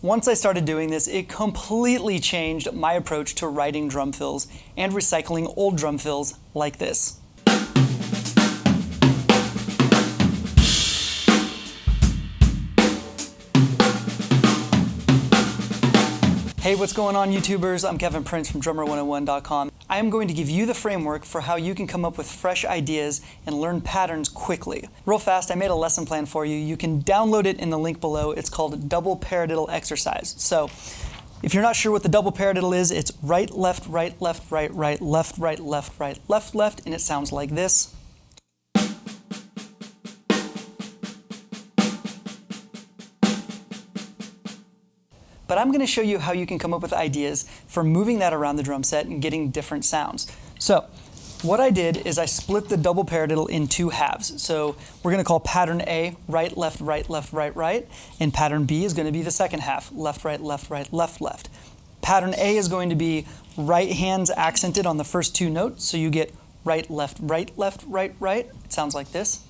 Once I started doing this, it completely changed my approach to writing drum fills and recycling old drum fills like this. Hey, what's going on, YouTubers? I'm Kevin Prince from Drummer101.com. I am going to give you the framework for how you can come up with fresh ideas and learn patterns quickly. Real fast, I made a lesson plan for you. You can download it in the link below. It's called Double Paradiddle Exercise. So, if you're not sure what the double paradiddle is, it's right, left, right, left, right, right, left, right, left, right, left, left, and it sounds like this. But I'm going to show you how you can come up with ideas for moving that around the drum set and getting different sounds. So what I did is I split the double paradiddle in two halves. So we're going to call pattern A right, left, right, left, right, right. And pattern B is going to be the second half, left, right, left, right, left, left. Pattern A is going to be right hands accented on the first two notes. So you get right, left, right, left, right, right. It sounds like this.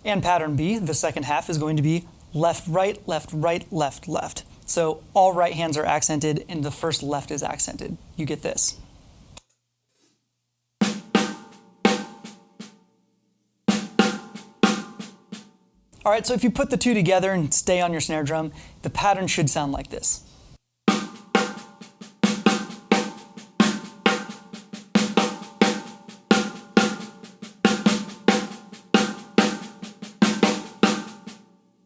And pattern B, the second half, is going to be left, right, left, right, left, left. So all right hands are accented and the first left is accented. You get this. All right, so if you put the two together and stay on your snare drum, the pattern should sound like this.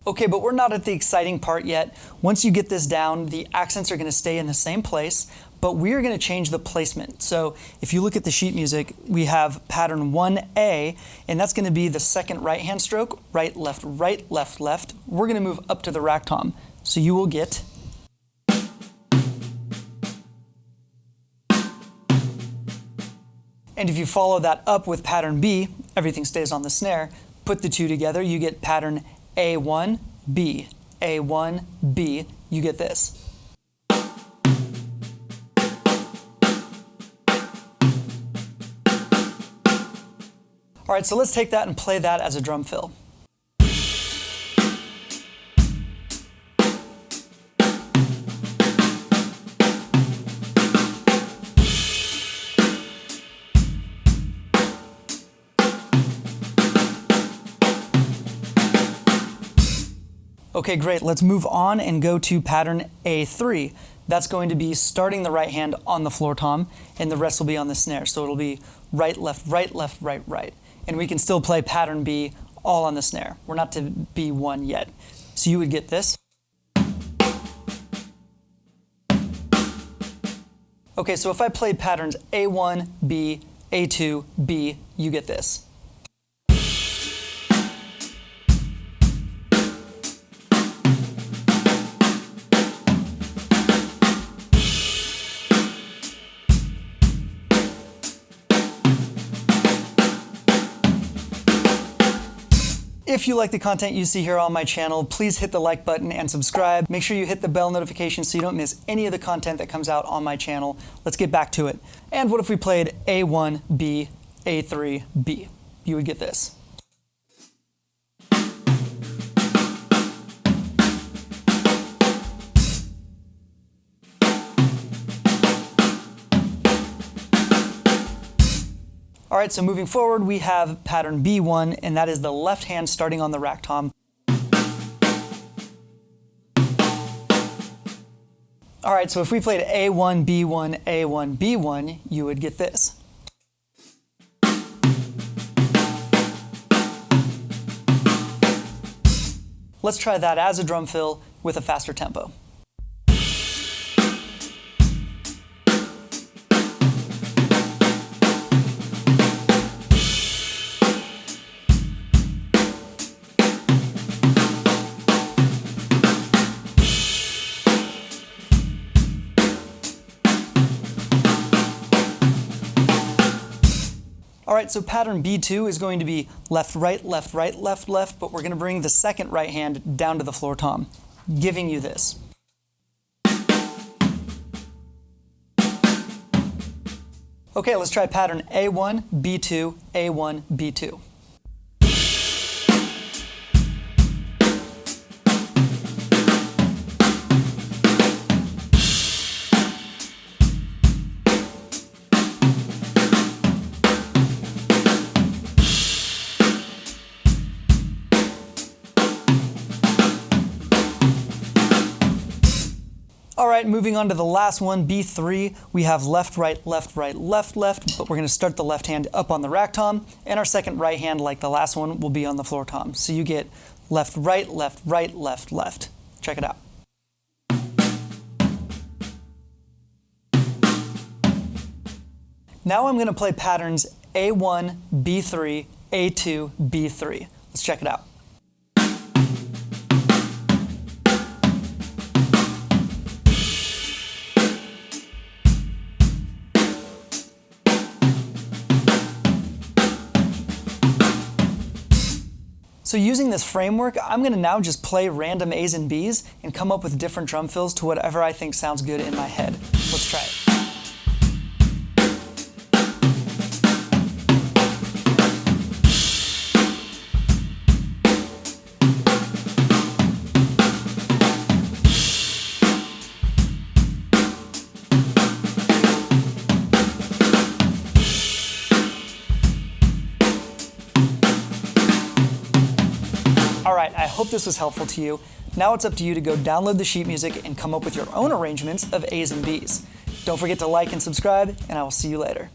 Okay, but we're not at the exciting part yet. Once you get this down, the accents are going to stay in the same place, but we're going to change the placement. So if you look at the sheet music, we have pattern 1A, and that's going to be the second right hand stroke, right, left, left. We're going to move up to the rack tom. So you will get. And if you follow that up with pattern B, everything stays on the snare. Put the two together, you get pattern A1, B, A1, B, you get this. All right, so let's take that and play that as a drum fill. Okay, great. Let's move on and go to pattern A3. That's going to be starting the right hand on the floor tom, and the rest will be on the snare. So it'll be right, left, right, right. And we can still play pattern B all on the snare. We're not to B1 yet. So you would get this. Okay, so if I played patterns A1, B, A2, B, you get this. If you like the content you see here on my channel, please hit the like button and subscribe. Make sure you hit the bell notification so you don't miss any of the content that comes out on my channel. Let's get back to it. And what if we played A1, B, A3, B? You would get this. All right, so moving forward, we have pattern B1, and that is the left hand starting on the rack tom. All right, so if we played A1, B1, A1, B1, you would get this. Let's try that as a drum fill with a faster tempo. All right, so pattern B2 is going to be left, right, left, but we're going to bring the second right hand down to the floor tom, giving you this. Okay, let's try pattern A1, B2, A1, B2. right, moving on to the last one, B3, we have left, right, left, right, left, left, but we're going to start the left hand up on the rack tom, and our second right hand, like the last one, will be on the floor tom. So you get left, right, left, right, left, left. Check it out. Now I'm going to play patterns A1, B3, A2, B3. Let's check it out. So using this framework, I'm going to now just play random A's and B's and come up with different drum fills to whatever I think sounds good in my head. Let's try it. Alright, I hope this was helpful to you. Now it's up to you to go download the sheet music and come up with your own arrangements of A's and B's. Don't forget to like and subscribe, and I will see you later.